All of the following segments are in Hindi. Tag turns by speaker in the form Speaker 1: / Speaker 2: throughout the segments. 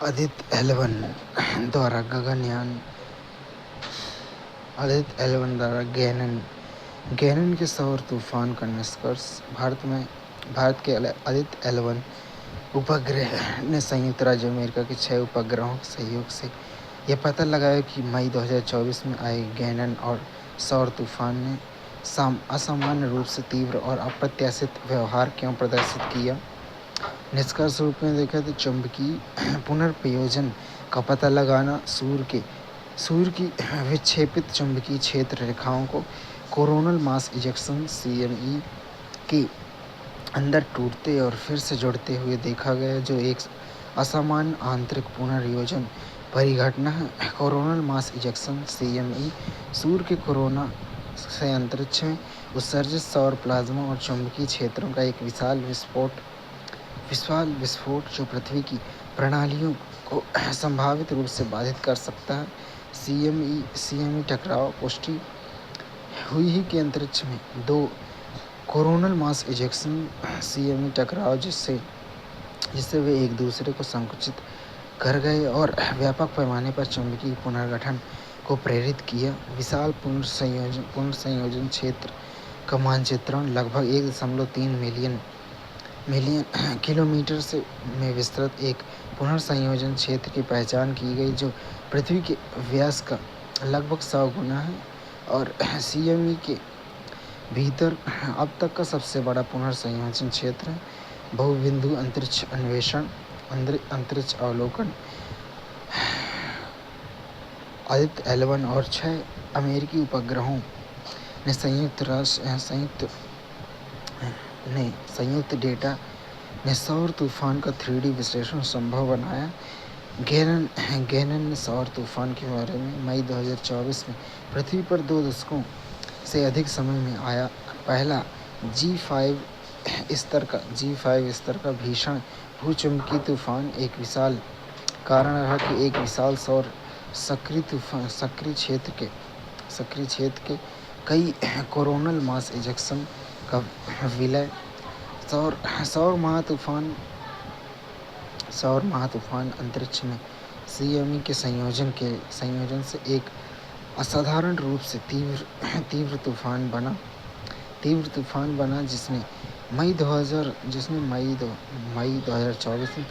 Speaker 1: आदित्य एल1 द्वारा गगनयान आदित्य एल1 द्वारा गैनन के सौर तूफान का निष्कर्ष। भारत के आदित्य एल1 उपग्रह ने संयुक्त राज्य अमेरिका के 6 उपग्रहों के सहयोग से यह पता लगाया कि मई 2024 में आए गैनन और सौर तूफान ने असामान्य रूप से तीव्र और अप्रत्याशित व्यवहार क्यों प्रदर्शित किया। निष्कर्ष रूप में देखा तो चुंबकीय पुनर्प्रयोजन का पता लगाना, सूर्य की विक्षेपित चुंबकीय क्षेत्र रेखाओं को कोरोनल मास इजेक्शन (CME) के अंदर टूटते और फिर से जुड़ते हुए देखा गया, जो एक असामान्य आंतरिक पुनर्योजन परिघटना है। कोरोनल मास इजेक्शन (CME) सूर्य के कोरोना से अंतरिक्ष में उत्सर्जित सौर प्लाज्मा और चुंबकीय क्षेत्रों का एक विशाल विस्फोट जो पृथ्वी की प्रणालियों को संभावित रूप से बाधित कर सकता है। CME टकराव पुष्टि हुई है कि अंतरिक्ष में 2 कोरोनल मास इजेक्शन CME टकराव जिससे वे एक दूसरे को संकुचित कर गए और व्यापक पैमाने पर चुंबकीय पुनर्गठन को प्रेरित किया। विशाल पुनर्संयोजन क्षेत्र का मानचित्रण लगभग 1.3 मिलियन किलोमीटर में विस्तृत एक पुनर्संयोजन क्षेत्र की पहचान की गई, जो पृथ्वी के व्यास का लगभग 100 गुना है और CME के भीतर अब तक का सबसे बड़ा पुनर्संयोजन क्षेत्र है। बहुबिंदु अंतरिक्ष अन्वेषण अंतरिक्ष अवलोकन आदित्य एल1 और 6 अमेरिकी उपग्रहों ने संयुक्त डेटा ने सौर तूफान का 3D विश्लेषण संभव बनाया। गैनन ने सौर तूफान के बारे में मई 2024 में पृथ्वी पर 2 दशकों से अधिक समय में आया पहला G5 स्तर का भीषण भूचुम्बकीय तूफान एक विशाल कारण रहा कि एक विशाल सौर सक्रिय क्षेत्र के कई कोरोनल मास इजेक्शन का विलय। सौर महातूफान अंतरिक्ष में CME के संयोजन से एक असाधारण रूप से तीव्र तूफान बना जिसने मई 2024 में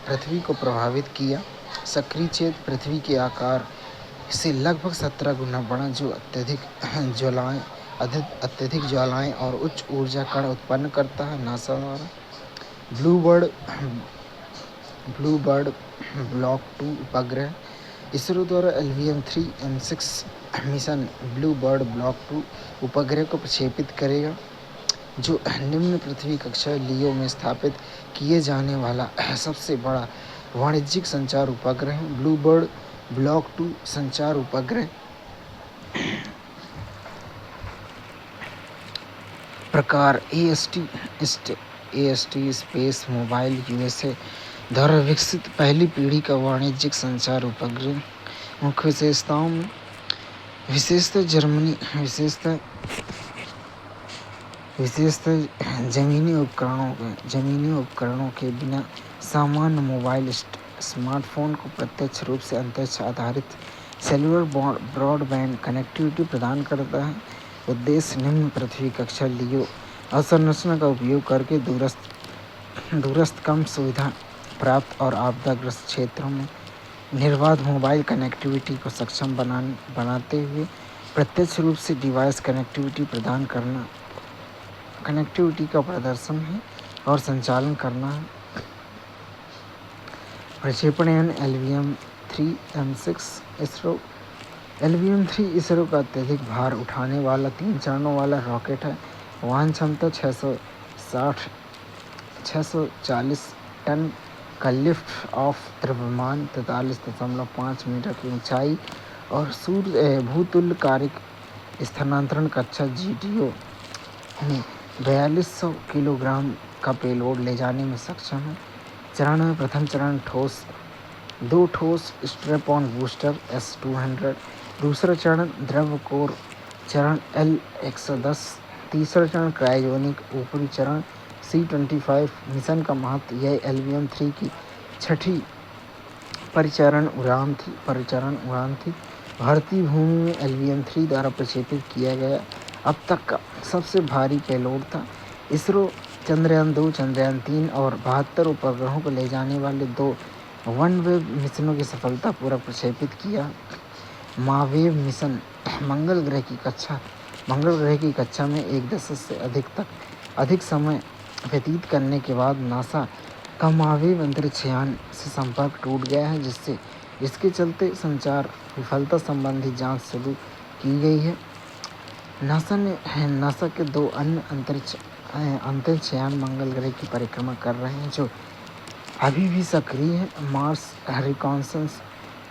Speaker 1: पृथ्वी को प्रभावित किया। सक्रिय क्षेत्र पृथ्वी के आकार से लगभग 17 गुना बड़ा, जो अत्यधिक ज्वालाएं और उच्च ऊर्जा कण उत्पन्न करता है। नासा द्वारा ब्लूबर्ड ब्लॉक 2 उपग्रह इसरो द्वारा LVM-3 M6 mission Bluebird block 2 उपग्रह को प्रक्षेपित करेगा, जो निम्न पृथ्वी कक्षा लियो में स्थापित किए जाने वाला सबसे बड़ा वाणिज्यिक संचार उपग्रह है। ब्लूबर्ड ब्लॉक 2 संचार उपग्रह प्रकार AST स्पेस मोबाइल USA द्वारा विकसित पहली पीढ़ी का वाणिज्यिक संचार उपग्रह। मुख्य विशेषताओं में जमीनी उपकरणों के बिना सामान्य मोबाइल स्मार्टफोन को प्रत्यक्ष रूप से अंतरिक्ष आधारित सेलुलर ब्रॉडबैंड कनेक्टिविटी प्रदान करता है। उद्देश्य निम्न पृथ्वी कक्षा लियो अवसंरचना का उपयोग करके दूरस्थ कम सुविधा प्राप्त और आपदाग्रस्त क्षेत्रों में निर्बाध मोबाइल कनेक्टिविटी को सक्षम बनाते हुए प्रत्यक्ष रूप से डिवाइस कनेक्टिविटी प्रदान करना, कनेक्टिविटी का प्रदर्शन है और संचालन करना है। प्रक्षेपण यान LVM-3 M6 LVM-3 इसरो का अत्यधिक भार उठाने वाला 3 चरणों वाला रॉकेट है। वहन क्षमता 640 टन का लिफ्ट ऑफ द्रव्यमान 43.5 मीटर की ऊंचाई और भूतुल्यकालिक स्थानांतरण कक्षा GTO में 4200 किलोग्राम का पेलोड ले जाने में सक्षम है। चरण में प्रथम चरण 2 ठोस स्ट्रैप ऑन बूस्टर S200, दूसरा चरण द्रव कोर चरण L110, तीसरा चरण क्रायोजेनिक ऊपरी चरण C-25 मिशन का महत्व, यह LVM-3 की छठी परिचालन उड़ान थी। भारतीय भूमि में LVM-3 द्वारा प्रक्षेपित किया गया अब तक का सबसे भारी पेलोड था। इसरो चंद्रयान-2, चंद्रयान-3 और 72 उपग्रहों को ले जाने वाले 2 वनवेव मिशनों की सफलतापूर्वक प्रक्षेपित किया। महावेव मिशन मंगल ग्रह की कक्षा में 1 दशक से अधिक समय व्यतीत करने के बाद नासा का महावेव अंतरिक्ष यान से संपर्क टूट गया है, जिसके चलते संचार विफलता संबंधी जांच शुरू की गई है। नासा के 2 अन्य अंतरिक्ष यान मंगल ग्रह की परिक्रमा कर रहे हैं, जो अभी भी सक्रिय है। मार्स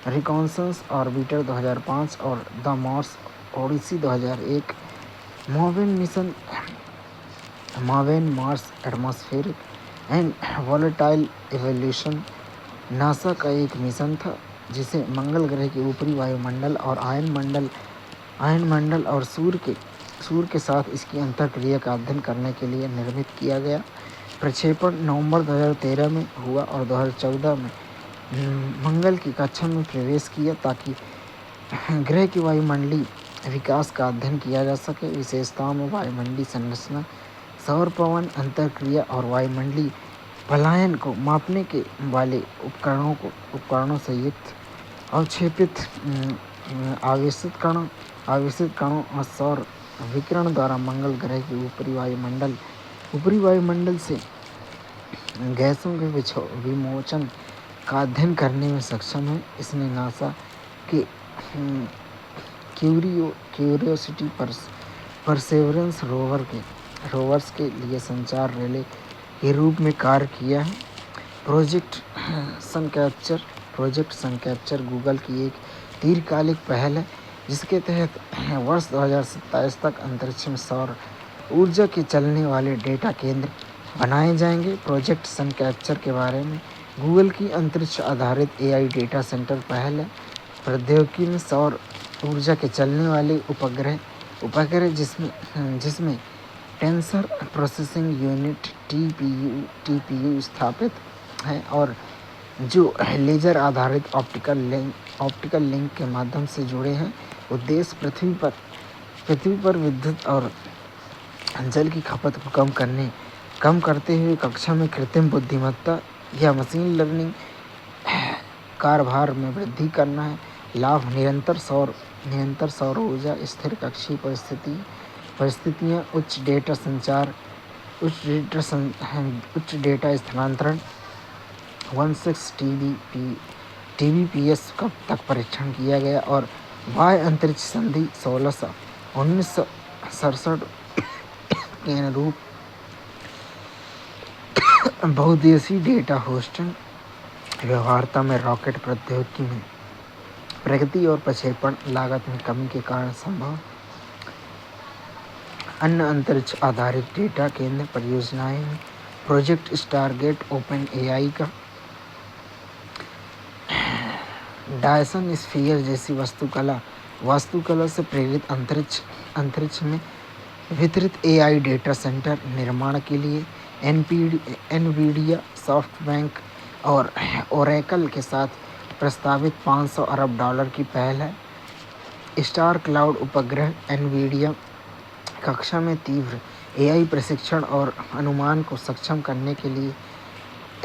Speaker 1: रिकॉन्सन्स ऑर्बिटर 2005 और the Mars Odyssey 2001। MAVEN Mars Atmospheric and Volatile Evolution NASA का एक मिशन था, जिसे मंगल ग्रह के ऊपरी वायुमंडल और आयनमंडल और सूर्य के साथ इसकी अंतरक्रिया का अध्ययन करने के लिए निर्मित किया गया। प्रक्षेपण नवंबर 2013 में हुआ और 2014 में मंगल की कक्षा में प्रवेश किया, ताकि ग्रह की वायुमंडलीय विकास का अध्ययन किया जा सके। विशेषताओं में वायुमंडलीय संरचना, सौर पवन अंतरक्रिया और वायुमंडलीय पलायन को मापने के वाले उपकरणों से युक्त अवक्षेपित आवेशित कणों और सौर विकिरण द्वारा मंगल ग्रह के ऊपरी वायुमंडल से गैसों के विमोचन का अध्ययन करने में सक्षम है। इसने नासा के क्यूरियोसिटी परसेवरेंस रोवर्स के लिए संचार रिले के रूप में कार्य किया है। प्रोजेक्ट सनकैप्चर गूगल की एक दीर्घकालिक पहल है, जिसके तहत वर्ष 2027 तक अंतरिक्ष में सौर ऊर्जा के चलने वाले डेटा केंद्र बनाए जाएंगे। प्रोजेक्ट सनकैप्चर के बारे में गूगल की अंतरिक्ष आधारित AI डेटा सेंटर पहल है। प्रौद्योगिकी में सौर ऊर्जा के चलने वाले उपग्रह जिसमें टेंसर प्रोसेसिंग यूनिट TPU स्थापित है और जो लेजर आधारित ऑप्टिकल लिंक के माध्यम से जुड़े हैं। उद्देश्य पृथ्वी पर विद्युत और जल की खपत को कम करते हुए कक्षा में कृत्रिम बुद्धिमत्ता या मशीन लर्निंग कार्यभार में वृद्धि करना है। लाभ निरंतर सौर ऊर्जा, स्थिर कक्षीय परिस्थितियाँ, उच्च डेटा स्थानांतरण, 16 TBPS तक परीक्षण किया गया और बाह्य अंतरिक्ष संधि 1967 के अनुरूप बहुउद्देशीय डेटा होस्टिंग व्यवहार्यता में रॉकेट प्रौद्योगिकी में प्रगति और प्रक्षेपण लागत में कमी के कारण संभव। अन्य अंतरिक्ष आधारित डेटा केंद्र परियोजनाएं हैं। प्रोजेक्ट स्टारगेट OpenAI का डायसन स्फीयर जैसी वास्तुकला से प्रेरित अंतरिक्ष में वितरित AI डेटा सेंटर निर्माण के लिए NVIDIA, सॉफ्टबैंक और ओरेकल के साथ प्रस्तावित $500 अरब की पहल है। स्टार क्लाउड उपग्रह NVIDIA कक्षा में तीव्र AI प्रशिक्षण और अनुमान को सक्षम करने के लिए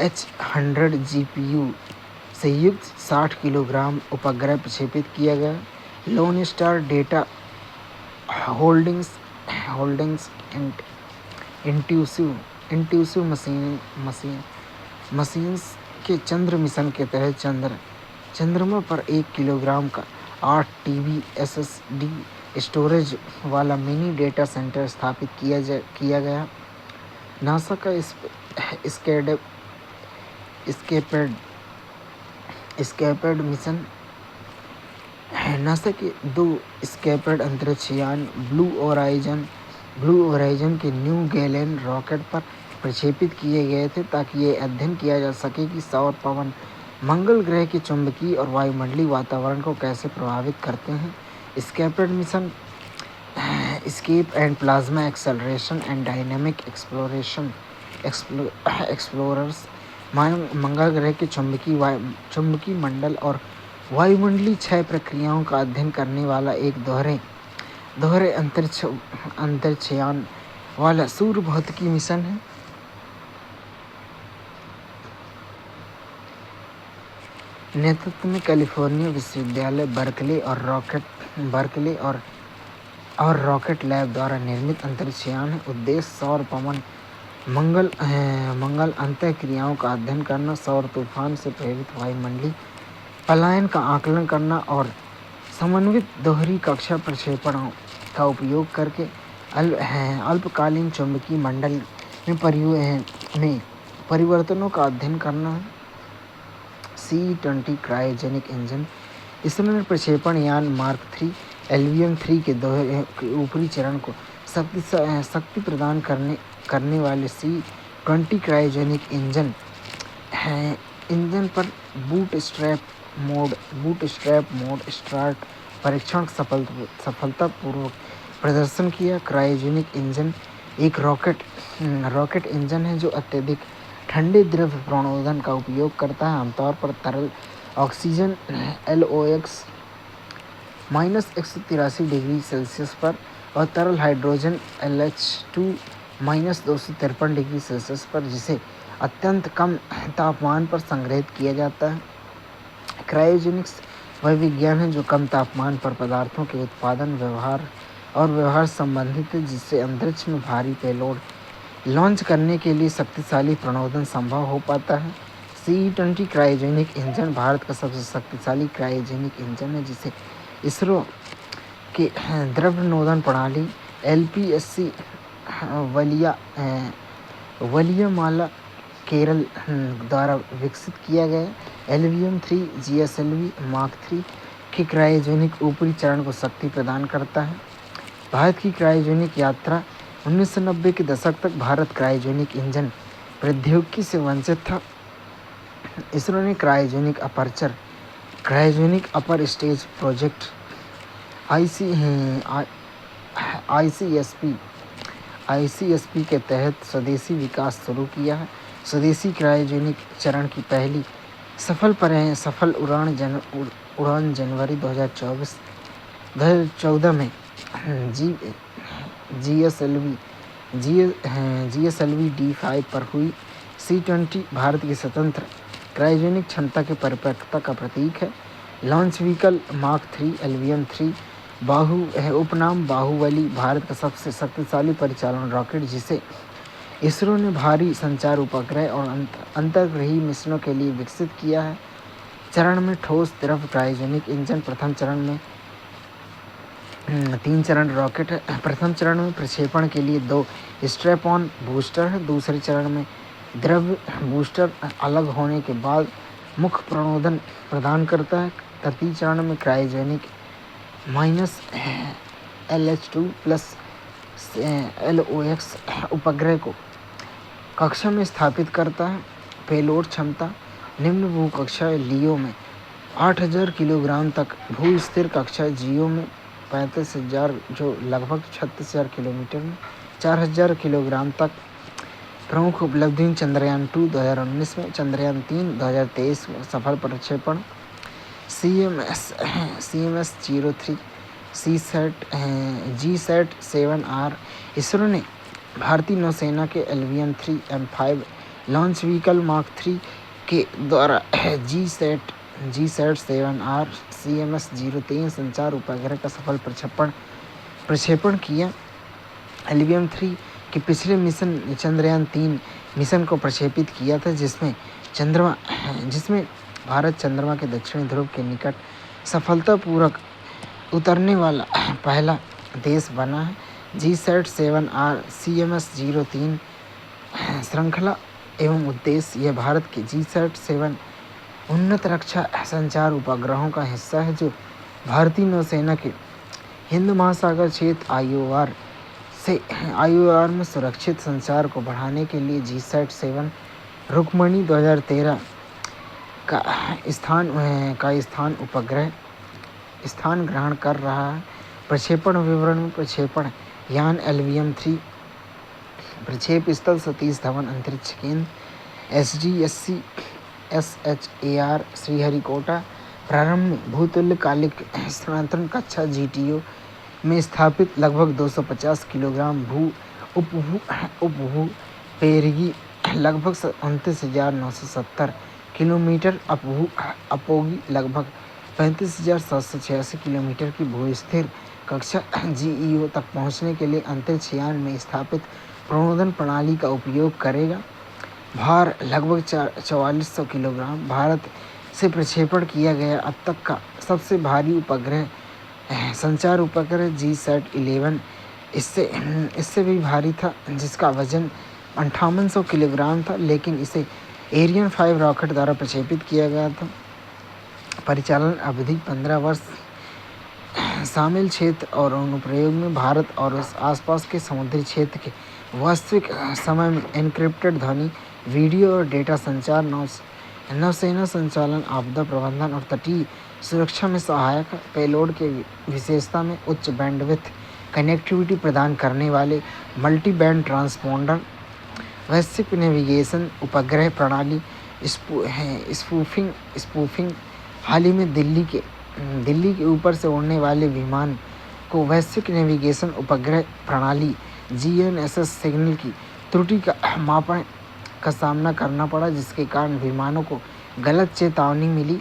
Speaker 1: H100 GPU से युक्त 60 किलोग्राम उपग्रह प्रक्षेपित किया गया। Lone star data holdings intuitive machines के चंद्र मिशन के तहत चंद्रमा पर 1 किलोग्राम का 8 TB SSD स्टोरेज वाला मिनी डेटा सेंटर स्थापित किया गया। नासा का स्केपेड मिशन, नासा के 2 स्केपेड अंतरिक्ष यान ब्लू ओराइजन के न्यू गैलेन रॉकेट पर प्रक्षेपित किए गए थे, ताकि ये अध्ययन किया जा सके कि सौर पवन मंगल ग्रह के चुंबकीय और वायुमंडलीय वातावरण को कैसे प्रभावित करते हैं। Escapade mission escape and plasma acceleration and dynamic exploration explorers मंगल ग्रह के चुंबकीय मंडल और वायुमंडलीय क्षय प्रक्रियाओं का अध्ययन करने वाला एक दोहरे अंतरिक्षयान वाला सूर्य भौतिकी मिशन है। नेतृत्व में कैलिफोर्निया विश्वविद्यालय बर्कले और रॉकेट लैब द्वारा निर्मित अंतरिक्षयान है। उद्देश्य सौर पवन मंगल अंतःक्रियाओं का अध्ययन करना, सौर तूफान से प्रेरित वायुमंडलीय पलायन का आकलन करना और समन्वित दोहरी कक्षा प्रक्षेपणों का उपयोग करके अल्पकालीन चुंबकीय मंडल में परिवर्तनों का अध्ययन करना। C-20 क्रायोजेनिक इंजन इसरो ने प्रक्षेपण यान मार्क 3 LVM-3 के ऊपरी चरण को शक्ति प्रदान करने वाले C-20 क्रायोजेनिक इंजन पर बूटस्ट्रैप मोड स्टार्ट परीक्षण सफलतापूर्वक प्रदर्शन किया। क्रायोजेनिक इंजन एक रॉकेट इंजन है जो अत्यधिक ठंडे द्रव प्रणोदन का उपयोग करता है, आमतौर पर तरल ऑक्सीजन LOX -183 डिग्री सेल्सियस पर और तरल हाइड्रोजन LH2 -253 डिग्री सेल्सियस पर, जिसे अत्यंत कम तापमान पर संग्रहित किया जाता है। क्रायोजेनिक्स वह विज्ञान है जो कम तापमान पर पदार्थों के उत्पादन व्यवहार संबंधित है, जिससे अंतरिक्ष में भारी पेलोड लॉन्च करने के लिए शक्तिशाली प्रणोदन संभव हो पाता है। C-20 क्रायोजेनिक इंजन भारत का सबसे शक्तिशाली क्रायोजेनिक इंजन है, जिसे इसरो के द्रव नोदन प्रणाली LPSC वलियामाला केरल द्वारा विकसित किया गया। LVM-3 GSLV मार्क 3 के क्रायोजेनिक ऊपरी चरण को शक्ति प्रदान करता है। भारत की क्रायोजेनिक यात्रा 1990 के दशक तक भारत क्रायोजेनिक इंजन प्रौद्योगिकी से वंचित था। इसरो ने cryogenic upper stage project ICSP के तहत स्वदेशी विकास शुरू किया है। स्वदेशी क्रायोजेनिक चरण की पहली सफल उड़ान जनवरी 2014 में GSLV D5 पर हुई। C-20 भारत की स्वतंत्र क्रायोजेनिक क्षमता के परिपक्वता का प्रतीक है। लॉन्च व्हीकल मार्क 3 LVM-3 उपनाम बाहुबली भारत का सबसे शक्तिशाली परिचालन रॉकेट, जिसे इसरो ने भारी संचार उपग्रह और अंतर्ग्रही मिशनों के लिए विकसित किया है। चरण में ठोस द्रव क्रायोजेनिक इंजन प्रथम चरण में 3 चरण रॉकेट है। प्रथम चरण में प्रक्षेपण के लिए 2 स्ट्रैप ऑन बूस्टर है। दूसरे चरण में द्रव बूस्टर अलग होने के बाद मुख्य प्रणोदन प्रदान करता है। तृतीय चरण में क्रायोजेनिक -LH2 LOX उपग्रह को कक्षा में स्थापित करता है। पेलोड क्षमता निम्न भूकक्षा लियो में 8000 किलोग्राम तक, भू स्थिर कक्षा जियो में 35,000 जो लगभग 36,000 किलोमीटर में 4000 किलोग्राम तक। प्रमुख उपलब्धि चंद्रयान 2 2019 में, चंद्रयान 3 2023 में सफल प्रक्षेपण, CMS-03 GSAT-7R। इसरो ने भारतीय नौसेना के LVM-3 M5 launch vehicle mark 3 के द्वारा GSAT-7R CMS-03 संचार उपग्रह का सफल प्रक्षेपण किया। LVM-3 के पिछले मिशन चंद्रयान 3 मिशन को प्रक्षेपित किया था, जिसमें भारत चंद्रमा के दक्षिणी ध्रुव के निकट सफलतापूर्वक उतरने वाला पहला देश बना है। GSAT-7R CMS-03 श्रृंखला एवं उद्देश्य यह भारत के GSAT-7 उन्नत रक्षा संचार उपग्रहों का हिस्सा है, जो भारतीय नौसेना के हिंद महासागर क्षेत्र IOR में सुरक्षित संचार को बढ़ाने के लिए GSAT-7 रुक्मणी 2013 का स्थान ग्रहण कर रहा है। प्रक्षेपण विवरण में प्रक्षेपण यान LVM-3 प्रक्षेप स्थल सतीश धवन अंतरिक्ष केंद्र SDSC SHAR श्रीहरिकोटा प्रारंभ में भूतुल्यकालिक स्थानांतरण कक्षा GTO में स्थापित लगभग 250 किलोग्राम उपभू पेरिगी लगभग 29,970 किलोमीटर अपोगी लगभग 35,786 किलोमीटर की भूस्थिर कक्षा GEO तक पहुंचने के लिए अंतरिक्ष यान में स्थापित प्रणोदन प्रणाली का उपयोग करेगा। भार लगभग 4400 किलोग्राम। भारत से प्रक्षेपण किया गया अब तक का सबसे भारी उपग्रह संचार उपग्रह GSAT-11 इससे भी भारी था, जिसका वजन 5800 किलोग्राम था, लेकिन इसे एरियन 5 रॉकेट द्वारा प्रक्षेपित किया गया था। परिचालन अवधि 15 वर्ष। शामिल क्षेत्र और अनुप्रयोग में भारत और उस आसपास के समुद्री क्षेत्र के वास्तविक समय में एन्क्रिप्टेड ध्वनि, वीडियो और डेटा संचार, नौसेना संचालन, आपदा प्रबंधन और तटीय सुरक्षा में सहायक है। पेलोड के विशेषता में उच्च बैंडविड्थ कनेक्टिविटी प्रदान करने वाले मल्टी बैंड ट्रांसपोंडर, वैश्विक नेविगेशन उपग्रह प्रणाली, स्पूफिंग हाल ही में दिल्ली के ऊपर से उड़ने वाले विमान को वैश्विक नेविगेशन उपग्रह प्रणाली GNSS सिग्नल की त्रुटि का मापन का सामना करना पड़ा, जिसके कारण विमानों को गलत चेतावनी मिली।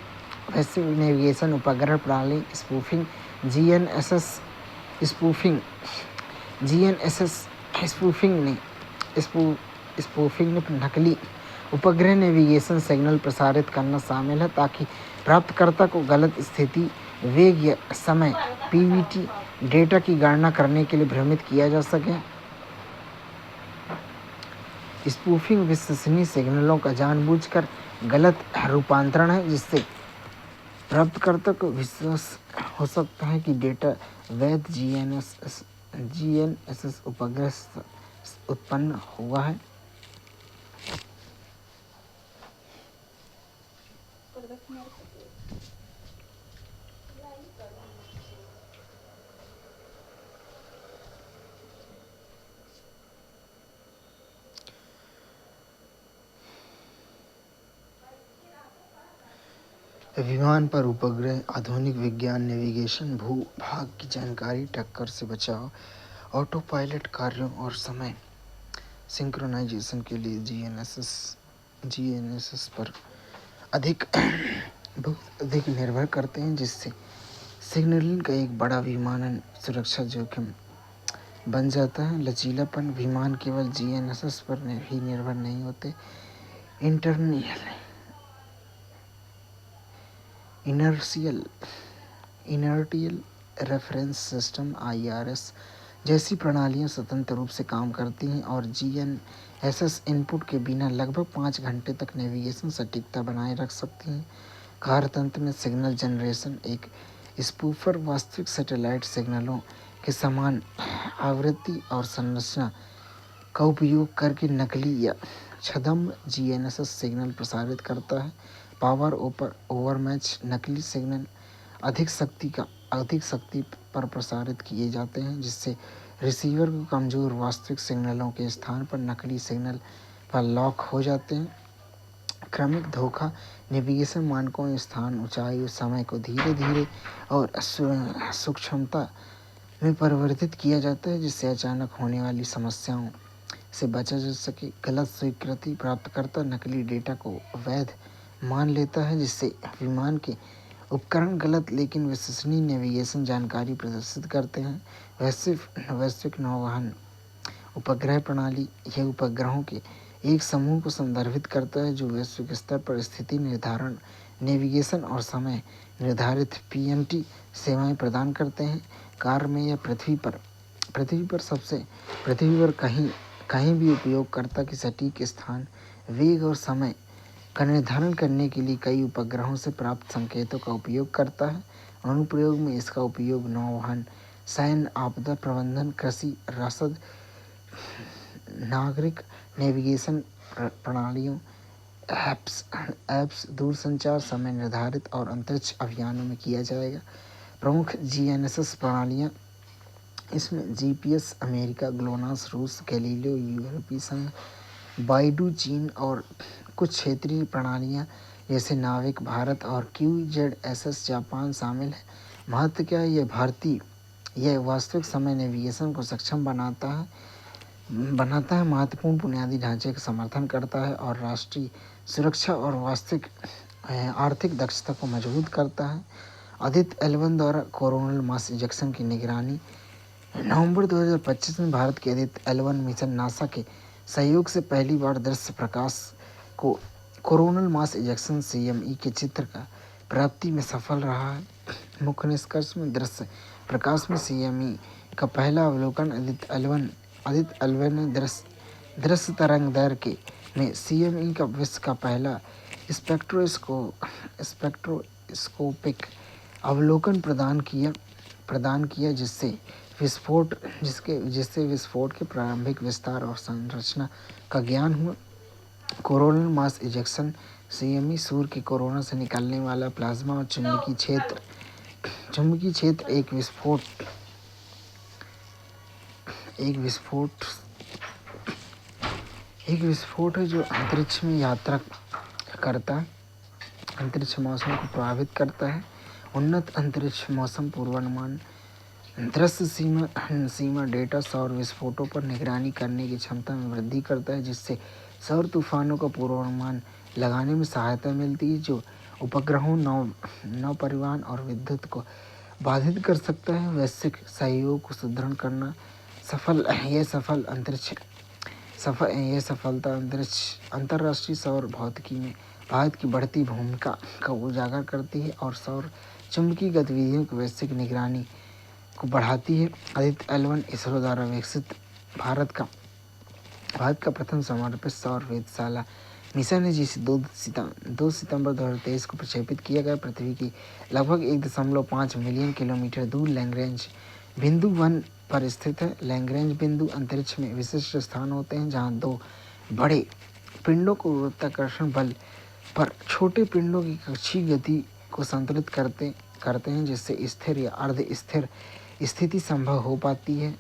Speaker 1: वैश्विक नेविगेशन उपग्रह प्रणाली स्पूफिंग ने नकली उपग्रह नेविगेशन सिग्नल प्रसारित करना शामिल है, ताकि प्राप्तकर्ता को गलत स्थिति, वेग या समय PVT डेटा की गणना करने के लिए भ्रमित किया जा सके। स्पूफिंग विश्वसनीय सिग्नलों का जानबूझकर गलत रूपांतरण है, जिससे प्राप्तकर्ता को विश्वास हो सकता है कि डेटा वैध GNSS उपग्रह उत्पन्न हुआ है। विमान पर उपग्रह, आधुनिक विज्ञान, नेविगेशन, भू-भाग की जानकारी, टक्कर से बचाव, ऑटो पायलट कार्यों और समय सिंक्रोनाइजेशन के लिए GNSS पर बहुत अधिक निर्भर करते हैं, जिससे सिग्नलिंग का एक बड़ा विमानन सुरक्षा जोखिम बन जाता है। लचीलापन। विमान केवल GNSS पर ही निर्भर नहीं होते। इनर्टियल रेफरेंस सिस्टम IRS जैसी प्रणालियां स्वतंत्र रूप से काम करती हैं और GNSS इनपुट के बिना लगभग 5 घंटे तक नेविगेशन सटीकता बनाए रख सकती हैं। कार्यतंत्र में सिग्नल जनरेशन। एक स्पूफर वास्तविक सैटेलाइट सिग्नलों के समान आवृत्ति और संरचना का उपयोग करके नकली या छद्म GNSS सिग्नल प्रसारित करता है। पावर ओवरमैच। नकली सिग्नल अधिक शक्ति पर प्रसारित किए जाते हैं, जिससे रिसीवर को कमजोर वास्तविक सिग्नलों के स्थान पर नकली सिग्नल पर लॉक हो जाते हैं। क्रमिक धोखा। नेविगेशन मानकों, स्थान, ऊंचाई, समय को धीरे धीरे और सूक्ष्मता में परिवर्तित किया जाता है, जिससे अचानक होने वाली समस्याओं से बचा जा सके। गलत स्वीकृति। प्राप्तकर्ता नकली डेटा को वैध मान लेता है, जिससे विमान के उपकरण गलत लेकिन विश्वसनीय नेविगेशन जानकारी प्रदर्शित करते हैं। वैश्विक नौवहन उपग्रह प्रणाली। यह उपग्रहों के एक समूह को संदर्भित करता है, जो वैश्विक स्तर पर स्थिति निर्धारण, नेविगेशन और समय निर्धारित PNT सेवाएं प्रदान करते हैं। कार्य में या पृथ्वी पर कहीं भी उपयोगकर्ता की सटीक स्थान, वेग और समय का निर्धारण करने के लिए कई उपग्रहों से प्राप्त संकेतों का उपयोग करता है। अनुप्रयोग में इसका उपयोग नौवहन, सैन्य, आपदा प्रबंधन, कृषि, रसद, नागरिक नेविगेशन प्रणालियों, ऐप्स, दूरसंचार, समय निर्धारित और अंतरिक्ष अभियानों में किया जाएगा। प्रमुख GNSS प्रणालियाँ इसमें जीपीएस अमेरिका, ग्लोनास रूस, गैलीलियो यूरोपीय संघ, बाइडू चीन और कुछ क्षेत्रीय प्रणालियाँ जैसे नाविक भारत और QZSS जापान शामिल है। महत्व क्या है? यह वास्तविक समय नेविगेशन को सक्षम बनाता है, महत्वपूर्ण बुनियादी ढांचे का समर्थन करता है और राष्ट्रीय सुरक्षा और वास्तविक आर्थिक दक्षता को मजबूत करता है। आदित्य L1 द्वारा कोरोनल मास इजेक्शन की निगरानी। नवंबर 2025 में भारत के आदित्य L1 मिशन नासा के सहयोग से पहली बार दृश्य प्रकाश को कोरोनल मास इजेक्शन CME के चित्र का प्राप्ति में सफल रहा है। मुख्य निष्कर्ष में दृश्य प्रकाश में CME का पहला अवलोकन आदित्य L1 ने दृश्य तरंग दैर्घ्य के में CME का विश्व का पहला स्पेक्ट्रोस्कोपिक अवलोकन प्रदान किया जिससे विस्फोट के प्रारंभिक विस्तार और संरचना का ज्ञान हुआ। कोरोनल मास इजेक्शन CME सूर्य के कोरोना से निकलने वाला प्लाज्मा और चुंबकीय क्षेत्र एक विस्फोट है जो अंतरिक्ष में यात्रा करता है, अंतरिक्ष मौसम को प्रभावित करता है। उन्नत अंतरिक्ष मौसम पूर्वानुमान दृश्य सीमा डेटा सौर विस्फोटों पर निगरानी करने की क्षमता में वृद्धि करता है, जिससे सौर तूफानों का पूर्वानुमान लगाने में सहायता मिलती है, जो उपग्रहों, नौ परिवहन और विद्युत को बाधित कर सकता है। वैश्विक सहयोग को सुदृढ़ करना यह सफलता अंतर्राष्ट्रीय सौर भौतिकी में भारत की बढ़ती भूमिका का उजागर करती है और सौर चुंबकीय गतिविधियों की वैश्विक निगरानी को बढ़ाती है। आदित्य L1 इसरो द्वारा विकसित भारत का प्रथम समर्पित सौर वेधशाला मिशन है, जिसे 2 सितंबर 2023 को प्रक्षेपित किया गया। पृथ्वी की लगभग 1.5 मिलियन किलोमीटर दूर लैग्रेंज बिंदु 1 पर स्थित है। लैग्रेंज बिंदु अंतरिक्ष में विशिष्ट स्थान होते हैं जहां 2 बड़े पिंडों को गुरुत्वाकर्षण बल पर छोटे पिंडों की कक्षीय गति को संतुलित करते हैं, जिससे स्थिर या अर्ध स्थिर स्थिति संभव हो पाती है।